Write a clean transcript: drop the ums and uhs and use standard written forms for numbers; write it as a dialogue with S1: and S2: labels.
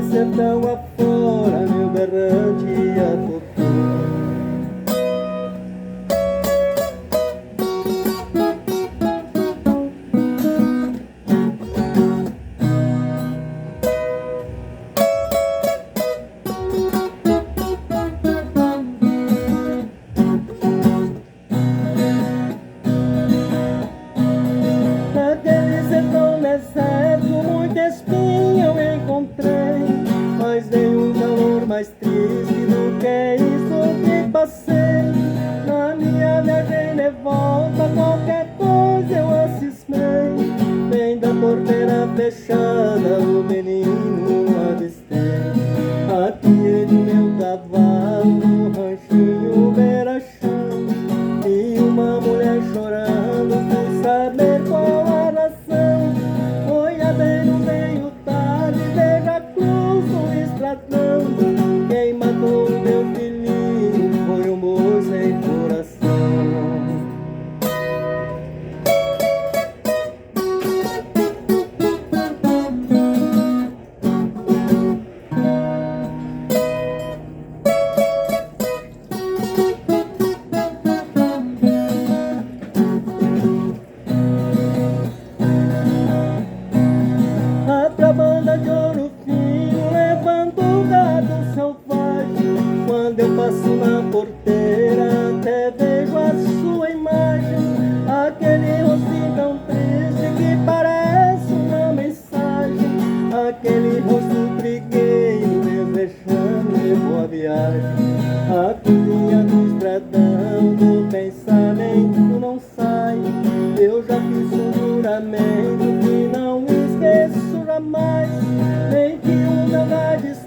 S1: sertão afora, meu berrante a tocou. Naquele sertão deserto, muita espinha eu encontrei, mas nenhum calor mais triste do que isso que passei. Na minha viagem de volta, qualquer coisa eu cismei, bem da porteira fechada, o menino avistei. Aqui do meu cavalo, no ranchinho beira-chão, e uma mulher chorando, fui saber qual a razão. Olha bem no meio tarde, veja a cruz no estradão. Quem matou o meu filhinho foi um moço sem coração. A banda de Ouro Fino levanta o gado selvagem. Quando eu passo na porteira, até vejo a sua imagem. Aquele rosto tão triste que parece uma mensagem. Aquele rosto trigueiro desejando boa viagem. A cozinha do estradão do pensamento não sai. Eu já fiz um juramento que não esqueço jamais, nem que o meu nariz